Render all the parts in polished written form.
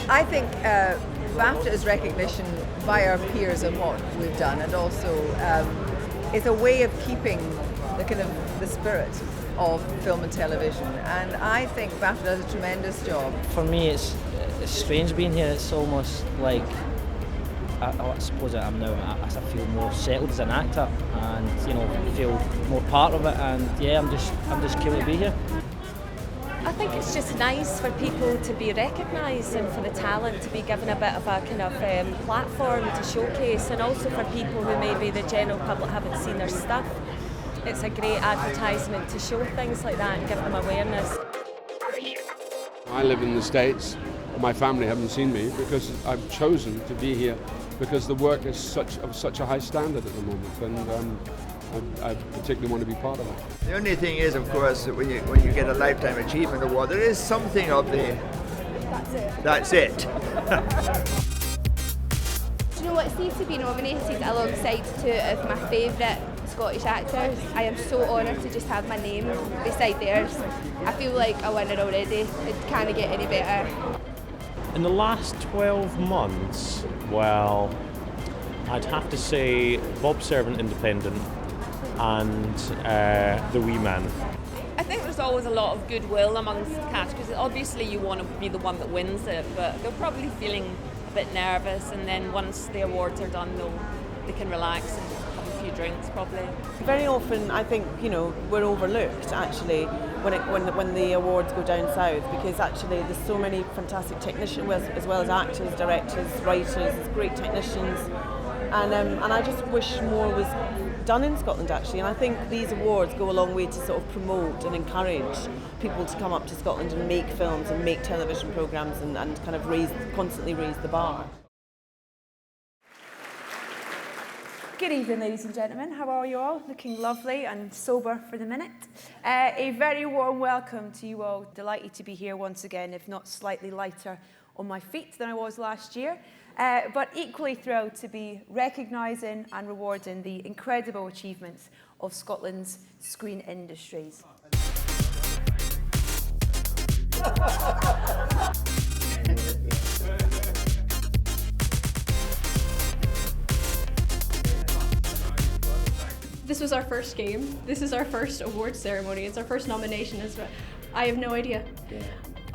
I think BAFTA is recognition by our peers of what we've done, and also it's a way of keeping the kind of the spirit of film and television. And I think BAFTA does a tremendous job. For me, it's strange being here. It's almost like I suppose I'm now. I feel more settled as an actor, and feel more part of it. And yeah, I'm just keen to be here. I think it's just nice for people to be recognised and for the talent to be given a bit of a kind of platform to showcase, and also for people who maybe the general public haven't seen their stuff. It's a great advertisement to show things like that and give them awareness. I live in the States. My family haven't seen me because I've chosen to be here because the work is of such a high standard at the moment, and I particularly want to be part of it. The only thing is, of course, that when you get a Lifetime Achievement Award, there is something of the that's it. Do you know what? See, to be nominated alongside two of my favourite Scottish actors, I am so honoured to just have my name beside theirs. I feel like a winner already. It can't get any better. In the last 12 months, well, I'd have to say Bob Servant Independent and The Wee Man. I think there's always a lot of goodwill amongst the cast, because obviously you want to be the one that wins it, but they're probably feeling a bit nervous, and then once the awards are done, they can relax and have a few drinks probably. Very often I think we're overlooked actually when the awards go down south, because actually there's so many fantastic technicians as well as actors, directors, writers, there's great technicians, and I just wish more was done in Scotland actually, and I think these awards go a long way to sort of promote and encourage people to come up to Scotland and make films and make television programmes and kind of constantly raise the bar. Good evening, ladies and gentlemen. How are you all? Looking lovely and sober for the minute. A very warm welcome to you all. Delighted to be here once again, if not slightly lighter on my feet than I was last year. But equally thrilled to be recognising and rewarding the incredible achievements of Scotland's screen industries. This was our first game. This is our first award ceremony. It's our first nomination. I have no idea.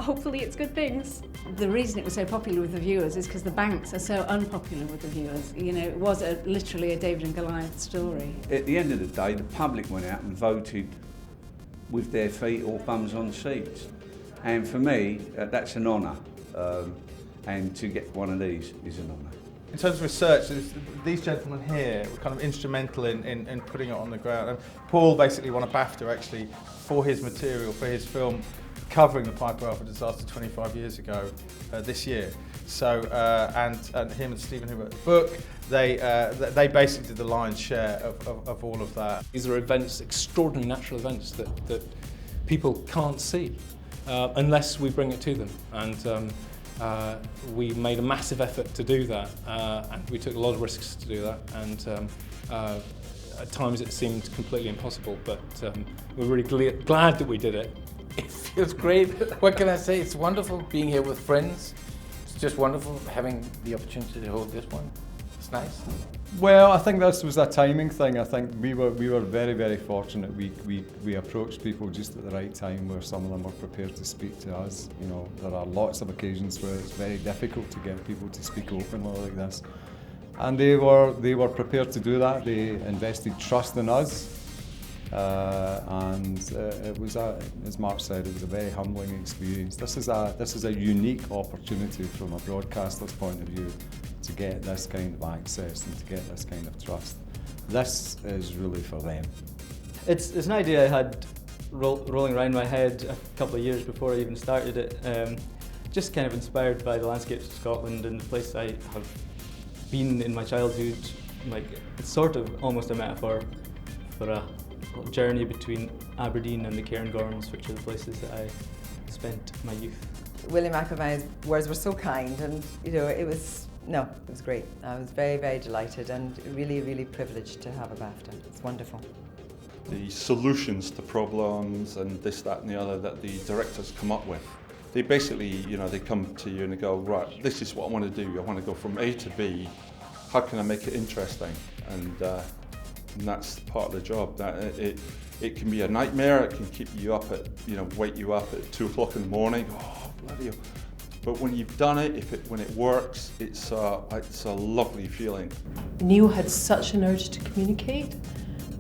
Hopefully it's good things. The reason it was so popular with the viewers is because the banks are so unpopular with the viewers. It was literally a David and Goliath story. At the end of the day, the public went out and voted with their feet or bums on seats. And for me, that's an honour. And to get one of these is an honour. In terms of research, these gentlemen here were kind of instrumental in putting it on the ground. And Paul basically won a BAFTA actually for his material, for his film covering the Piper Alpha disaster 25 years ago this year. So, and him and Stephen, who wrote the book, they basically did the lion's share of all of that. These are events, extraordinary natural events that people can't see unless we bring it to them. And we made a massive effort to do that, and we took a lot of risks to do that, and at times it seemed completely impossible, but we're really glad that we did it. It feels great. What can I say? It's wonderful being here with friends. It's just wonderful having the opportunity to hold this one. It's nice. Well, I think this was a timing thing. I think we were very, very fortunate. We approached people just at the right time where some of them were prepared to speak to us. There are lots of occasions where it's very difficult to get people to speak openly like this. And they were prepared to do that. They invested trust in us. And it was, as Mark said, it was a very humbling experience. This is a unique opportunity from a broadcaster's point of view to get this kind of access and to get this kind of trust. This is really for them. It's an idea I had rolling around my head a couple of years before I even started it. Just kind of inspired by the landscapes of Scotland and the place I have been in my childhood. It's sort of almost a metaphor for a journey between Aberdeen and the Cairngorms, which are the places that I spent my youth. William McIlvaine's words were so kind, and it was great. I was very, very delighted and really, really privileged to have a BAFTA. It's wonderful. The solutions to problems and this, that and the other that the directors come up with they basically, you know, they come to you and they go, right, this is what I want to do. I want to go from A to B. How can I make it interesting? And that's part of the job. That it can be a nightmare. It can keep you up at, you know, wake you up at 2 o'clock in the morning. Oh, bloody hell. But when you've done it, when it works, it's a lovely feeling. Neil had such an urge to communicate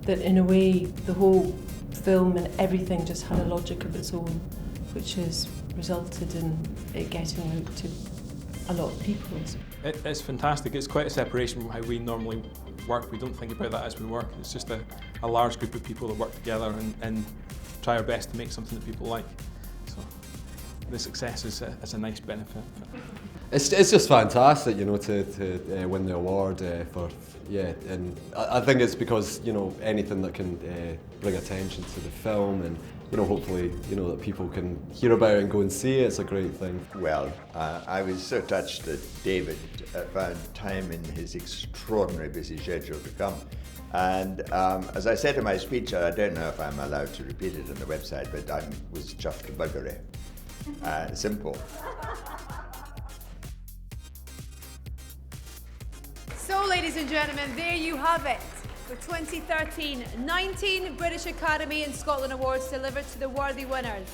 that in a way the whole film and everything just had a logic of its own, which has resulted in it getting out to a lot of people. It's fantastic. It's quite a separation from how we normally work. We don't think about that as we work. It's just a large group of people that work together and try our best to make something that people like. So the success is a nice benefit. It's just fantastic, you know, to win the award and I think it's because, you know, anything that can bring attention to the film and, you know, hopefully, you know, that people can hear about it and go and see it, it's a great thing. Well, I was so touched that David found time in his extraordinary busy schedule to come. And as I said in my speech, I don't know if I'm allowed to repeat it on the website, but I was chuffed to buggery. Simple. So, ladies and gentlemen, there you have it. The 2013 19 British Academy and Scotland Awards delivered to the worthy winners.